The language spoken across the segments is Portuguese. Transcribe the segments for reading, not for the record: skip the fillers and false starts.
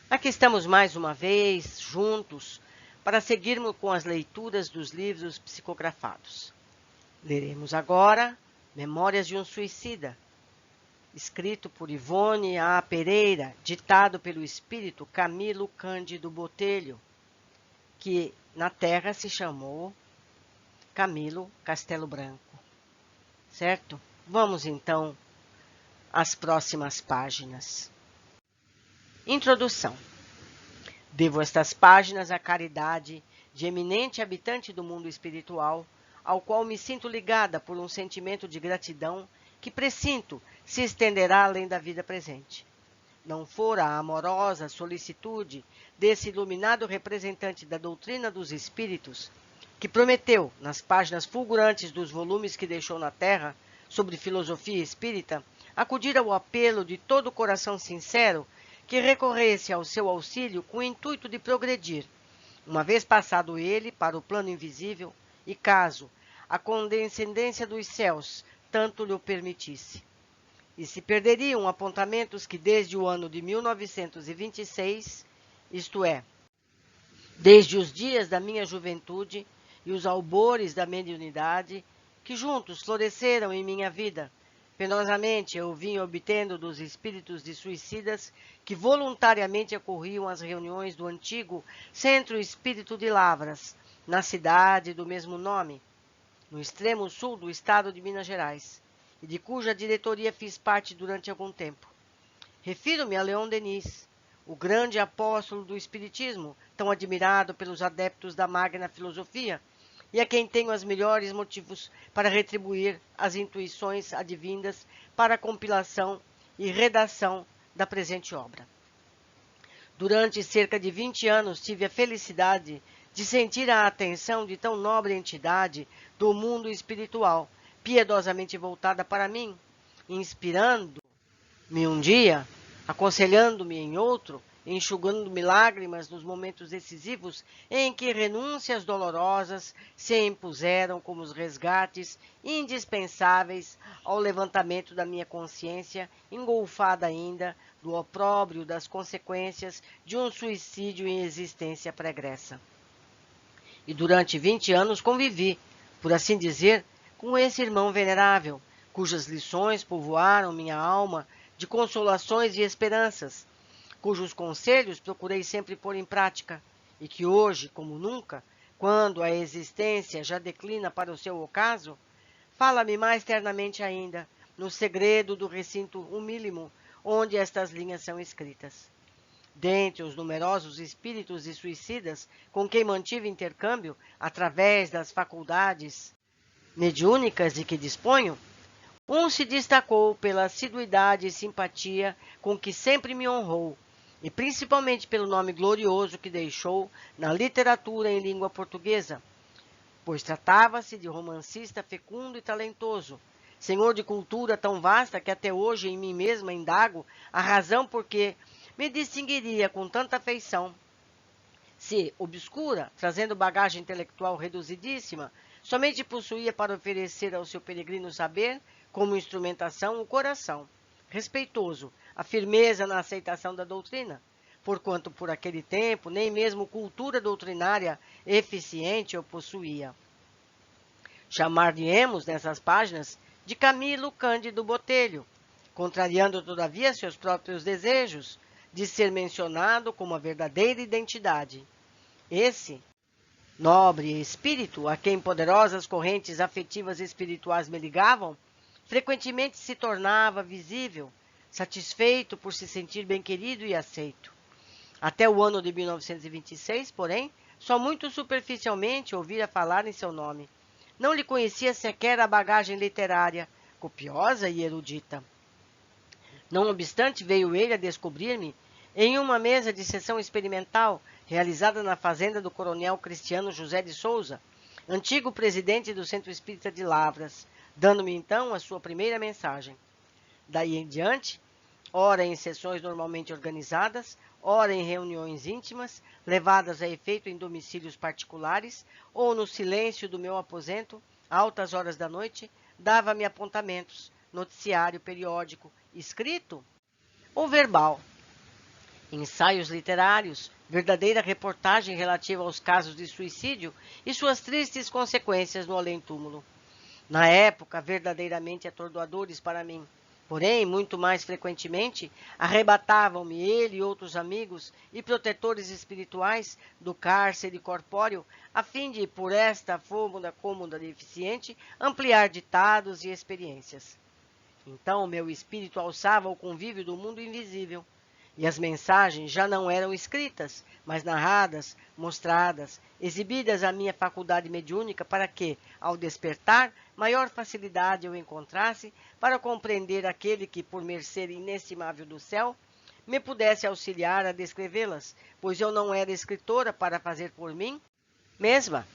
Aqui estamos mais uma vez juntos para seguirmos com as leituras dos livros psicografados. Leremos agora Memórias de um Suicida, escrito por Ivone A. Pereira, ditado pelo espírito Camilo Cândido Botelho, que na Terra se chamou Camilo Castelo Branco. Certo? Vamos então às próximas páginas. Introdução. Devo estas páginas à caridade de eminente habitante do mundo espiritual, ao qual me sinto ligada por um sentimento de gratidão que pressinto se estenderá além da vida presente. Não fora a amorosa solicitude desse iluminado representante da doutrina dos espíritos, que prometeu, nas páginas fulgurantes dos volumes que deixou na Terra, sobre filosofia espírita, acudir ao apelo de todo o coração sincero que recorresse ao seu auxílio com o intuito de progredir, uma vez passado ele para o plano invisível, e caso a condescendência dos céus tanto lhe o permitisse. E se perderiam apontamentos que desde o ano de 1926, isto é, desde os dias da minha juventude e os albores da mediunidade, que juntos floresceram em minha vida, penosamente eu vim obtendo dos espíritos de suicidas que voluntariamente acorriam às reuniões do antigo Centro Espírito de Lavras, na cidade do mesmo nome, no extremo sul do estado de Minas Gerais, e de cuja diretoria fiz parte durante algum tempo. Refiro-me a Leon Denis, o grande apóstolo do Espiritismo, tão admirado pelos adeptos da magna filosofia, e a quem tenho os melhores motivos para retribuir as intuições advindas para a compilação e redação da presente obra. Durante cerca de 20 anos tive a felicidade de sentir a atenção de tão nobre entidade do mundo espiritual, piedosamente voltada para mim, inspirando-me um dia, aconselhando-me em outro, enxugando-me lágrimas nos momentos decisivos em que renúncias dolorosas se impuseram como os resgates indispensáveis ao levantamento da minha consciência, engolfada ainda do opróbrio das consequências de um suicídio em existência pregressa. E durante 20 anos convivi, por assim dizer, com esse irmão venerável, cujas lições povoaram minha alma de consolações e esperanças, cujos conselhos procurei sempre pôr em prática, e que hoje, como nunca, quando a existência já declina para o seu ocaso, fala-me mais ternamente ainda, no segredo do recinto humílimo onde estas linhas são escritas. Dentre os numerosos espíritos e suicidas com quem mantive intercâmbio através das faculdades mediúnicas de que disponho, um se destacou pela assiduidade e simpatia com que sempre me honrou, e principalmente pelo nome glorioso que deixou na literatura em língua portuguesa, pois tratava-se de romancista fecundo e talentoso, senhor de cultura tão vasta que até hoje em mim mesma indago a razão por que me distinguiria com tanta afeição. Se obscura, trazendo bagagem intelectual reduzidíssima, somente possuía para oferecer ao seu peregrino saber, como instrumentação, o coração, respeitoso, a firmeza na aceitação da doutrina, porquanto por aquele tempo nem mesmo cultura doutrinária eficiente eu possuía. Chamar-lhe-emos nessas páginas de Camilo Cândido Botelho, contrariando todavia seus próprios desejos de ser mencionado como a verdadeira identidade. Esse nobre espírito, a quem poderosas correntes afetivas espirituais me ligavam, frequentemente se tornava visível, satisfeito por se sentir bem-querido e aceito. Até o ano de 1926, porém, só muito superficialmente ouvira falar em seu nome. Não lhe conhecia sequer a bagagem literária, copiosa e erudita. Não obstante, veio ele a descobrir-me em uma mesa de sessão experimental realizada na fazenda do coronel Cristiano José de Souza, antigo presidente do Centro Espírita de Lavras, dando-me então a sua primeira mensagem. Daí em diante, ora em sessões normalmente organizadas, ora em reuniões íntimas, levadas a efeito em domicílios particulares, ou no silêncio do meu aposento, a altas horas da noite, dava-me apontamentos, noticiário periódico, escrito ou verbal, ensaios literários, verdadeira reportagem relativa aos casos de suicídio e suas tristes consequências no além-túmulo. Na época, verdadeiramente atordoadores para mim. Porém, muito mais frequentemente, arrebatavam-me ele e outros amigos e protetores espirituais do cárcere corpóreo, a fim de, por esta cômoda deficiente, ampliar ditados e experiências. Então, meu espírito alçava o convívio do mundo invisível, e as mensagens já não eram escritas, mas narradas, mostradas, exibidas à minha faculdade mediúnica para que, ao despertar, maior facilidade eu encontrasse para compreender aquele que, por mercê inestimável do céu, me pudesse auxiliar a descrevê-las, pois eu não era escritora para fazer por mim mesma.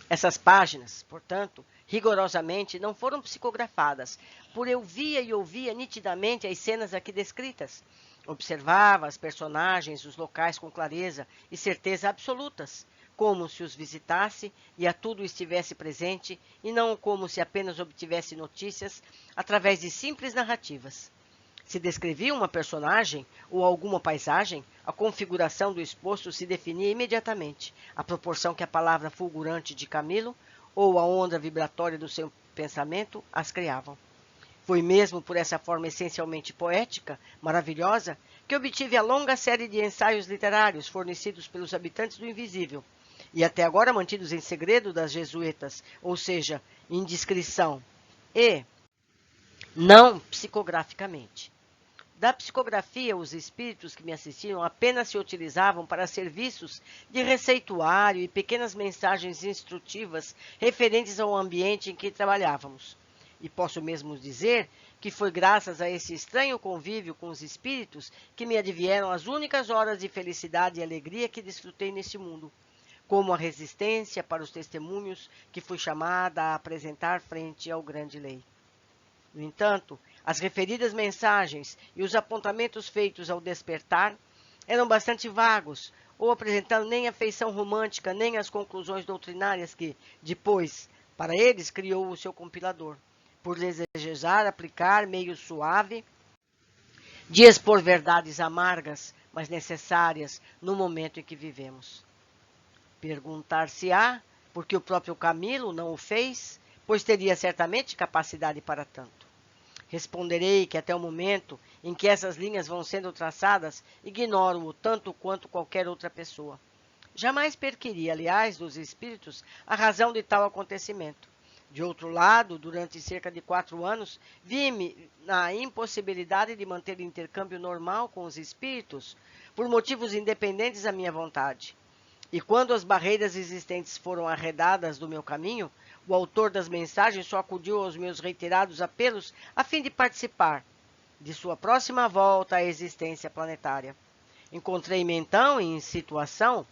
Essas páginas, portanto, rigorosamente não foram psicografadas, por eu via e ouvia nitidamente as cenas aqui descritas. Observava as personagens, os locais com clareza e certeza absolutas, como se os visitasse e a tudo estivesse presente, e não como se apenas obtivesse notícias através de simples narrativas. Se descrevia uma personagem ou alguma paisagem, a configuração do exposto se definia imediatamente, à proporção que a palavra fulgurante de Camilo ou a onda vibratória do seu pensamento as criavam. Foi mesmo por essa forma essencialmente poética, maravilhosa, que obtive a longa série de ensaios literários fornecidos pelos habitantes do invisível, e até agora mantidos em segredo das jesuítas, ou seja, em discrição, e não psicograficamente. Da psicografia, os espíritos que me assistiram apenas se utilizavam para serviços de receituário e pequenas mensagens instrutivas referentes ao ambiente em que trabalhávamos. E posso mesmo dizer que foi graças a esse estranho convívio com os espíritos que me advieram as únicas horas de felicidade e alegria que desfrutei nesse mundo, como a resistência para os testemunhos que fui chamada a apresentar frente ao grande lei. No entanto, as referidas mensagens e os apontamentos feitos ao despertar eram bastante vagos, ou apresentando nem a feição romântica, nem as conclusões doutrinárias que, depois, para eles, criou o seu compilador, por desejar aplicar meio suave de expor verdades amargas, mas necessárias no momento em que vivemos. Perguntar-se-á por que o próprio Camilo não o fez, pois teria certamente capacidade para tanto. Responderei que até o momento em que essas linhas vão sendo traçadas, ignoro-o tanto quanto qualquer outra pessoa. Jamais perquiri, aliás, dos espíritos a razão de tal acontecimento. De outro lado, durante cerca de 4 anos, vi-me na impossibilidade de manter intercâmbio normal com os espíritos, por motivos independentes da minha vontade. E quando as barreiras existentes foram arredadas do meu caminho, o autor das mensagens só acudiu aos meus reiterados apelos a fim de participar de sua próxima volta à existência planetária. Encontrei-me então em situação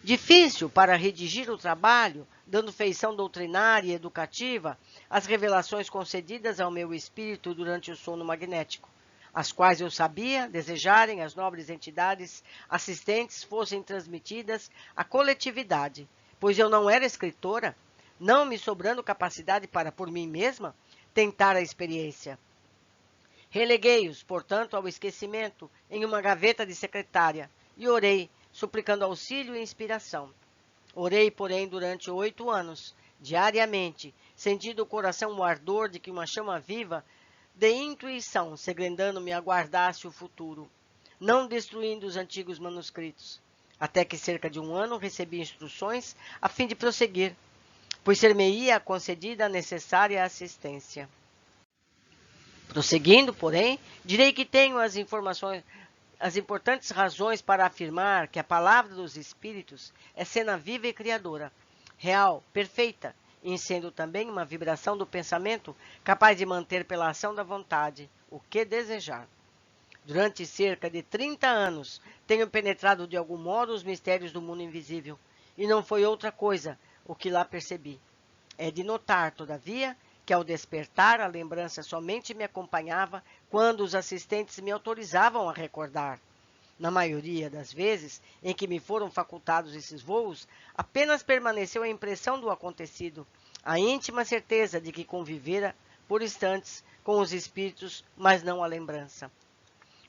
difícil para redigir o trabalho, dando feição doutrinária e educativa às revelações concedidas ao meu espírito durante o sono magnético, as quais eu sabia desejarem as nobres entidades assistentes fossem transmitidas à coletividade, pois eu não era escritora, não me sobrando capacidade para, por mim mesma, tentar a experiência. Releguei-os, portanto, ao esquecimento em uma gaveta de secretária e orei, suplicando auxílio e inspiração. Orei, porém, durante 8 anos, diariamente, sentindo o coração o ardor de que uma chama viva de intuição segredando-me aguardasse o futuro, não destruindo os antigos manuscritos, até que cerca de 1 ano recebi instruções a fim de prosseguir, pois ser-me-ia concedida a necessária assistência. Prosseguindo, porém, direi que tenho as importantes razões para afirmar que a palavra dos Espíritos é cena viva e criadora, real, perfeita, em sendo também uma vibração do pensamento capaz de manter pela ação da vontade o que desejar. Durante cerca de 30 anos, tenho penetrado de algum modo os mistérios do mundo invisível, e não foi outra coisa o que lá percebi. É de notar, todavia, que ao despertar a lembrança somente me acompanhava quando os assistentes me autorizavam a recordar. Na maioria das vezes em que me foram facultados esses voos, apenas permaneceu a impressão do acontecido, a íntima certeza de que convivera, por instantes, com os espíritos, mas não a lembrança.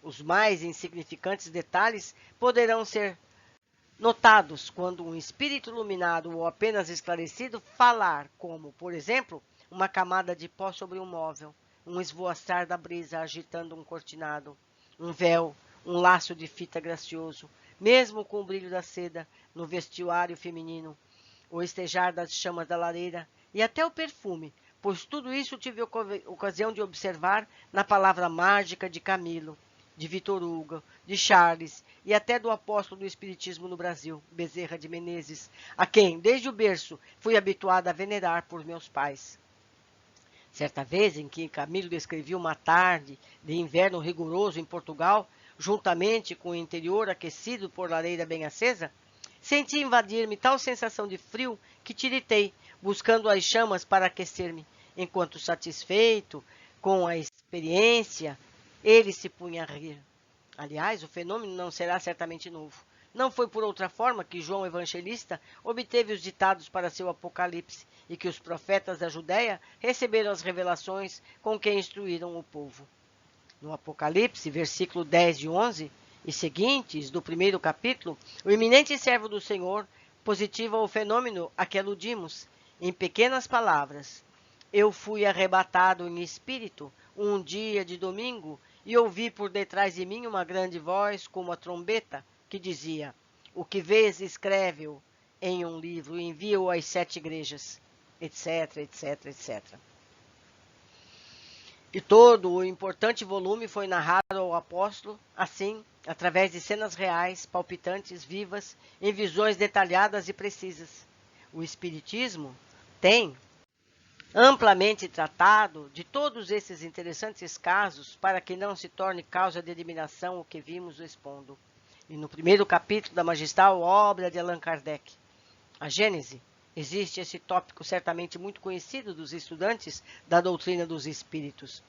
Os mais insignificantes detalhes poderão ser notados quando um espírito iluminado ou apenas esclarecido falar, como, por exemplo, uma camada de pó sobre um móvel, um esvoaçar da brisa agitando um cortinado, um véu, um laço de fita gracioso, mesmo com o brilho da seda no vestuário feminino, o estejar das chamas da lareira e até o perfume, pois tudo isso tive ocasião de observar na palavra mágica de Camilo, de Vitor Hugo, de Charles e até do apóstolo do Espiritismo no Brasil, Bezerra de Menezes, a quem, desde o berço, fui habituada a venerar por meus pais. Certa vez em que Camilo descrevia uma tarde de inverno rigoroso em Portugal, juntamente com o interior aquecido por lareira bem acesa, senti invadir-me tal sensação de frio que tiritei, buscando as chamas para aquecer-me, enquanto satisfeito com a experiência, ele se punha a rir. Aliás, o fenômeno não será certamente novo. Não foi por outra forma que João Evangelista obteve os ditados para seu Apocalipse e que os profetas da Judéia receberam as revelações com que instruíram o povo. No Apocalipse, versículo 10 e 11 e seguintes do primeiro capítulo, o eminente servo do Senhor positiva o fenômeno a que aludimos, em pequenas palavras. Eu fui arrebatado em espírito um dia de domingo e ouvi por detrás de mim uma grande voz como a trombeta que dizia: o que vês, escreve-o em um livro e envia-o às 7 igrejas, etc, etc, etc. E todo o importante volume foi narrado ao apóstolo, assim, através de cenas reais, palpitantes, vivas, em visões detalhadas e precisas. O Espiritismo tem amplamente tratado de todos esses interessantes casos para que não se torne causa de eliminação o que vimos expondo. E no primeiro capítulo da magistral obra de Allan Kardec, a Gênese, existe esse tópico certamente muito conhecido dos estudantes da doutrina dos espíritos.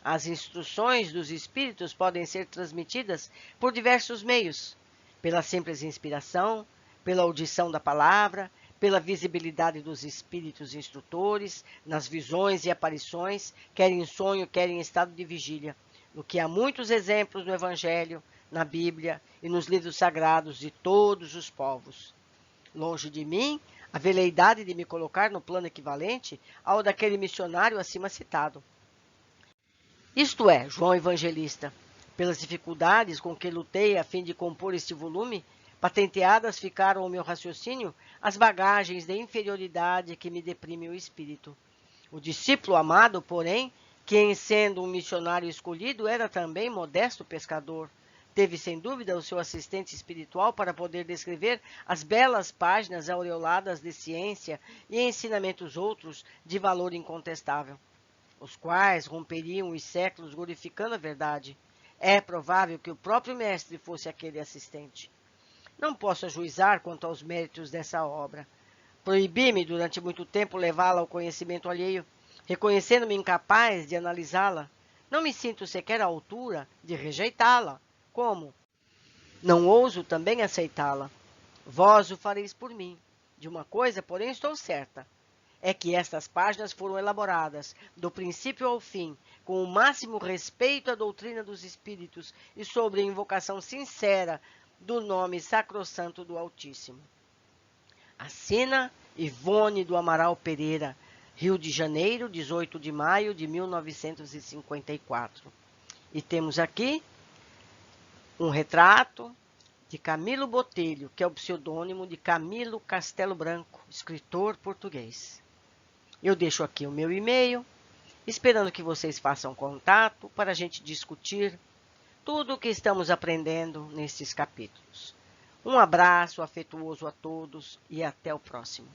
As instruções dos espíritos podem ser transmitidas por diversos meios, pela simples inspiração, pela audição da palavra, pela visibilidade dos espíritos instrutores, nas visões e aparições, quer em sonho, quer em estado de vigília, no que há muitos exemplos no Evangelho, na Bíblia e nos livros sagrados de todos os povos. Longe de mim a veleidade de me colocar no plano equivalente ao daquele missionário acima citado. Isto é, João Evangelista, pelas dificuldades com que lutei a fim de compor este volume, patenteadas ficaram ao meu raciocínio as bagagens de inferioridade que me deprime o espírito. O discípulo amado, porém, que em sendo um missionário escolhido era também modesto pescador, teve sem dúvida o seu assistente espiritual para poder descrever as belas páginas aureoladas de ciência e ensinamentos outros de valor incontestável, os quais romperiam os séculos glorificando a verdade. É provável que o próprio mestre fosse aquele assistente. Não posso ajuizar quanto aos méritos dessa obra. Proibi-me durante muito tempo levá-la ao conhecimento alheio, reconhecendo-me incapaz de analisá-la. Não me sinto sequer à altura de rejeitá-la. Como? Não ouso também aceitá-la. Vós o fareis por mim. De uma coisa, porém, estou certa. É que estas páginas foram elaboradas, do princípio ao fim, com o máximo respeito à doutrina dos espíritos e sobre a invocação sincera do nome sacrossanto do Altíssimo. Assina Ivone do Amaral Pereira, Rio de Janeiro, 18 de maio de 1954. E temos aqui um retrato de Camilo Botelho, que é o pseudônimo de Camilo Castelo Branco, escritor português. Eu deixo aqui o meu e-mail, esperando que vocês façam contato para a gente discutir tudo o que estamos aprendendo nesses capítulos. Um abraço afetuoso a todos e até o próximo.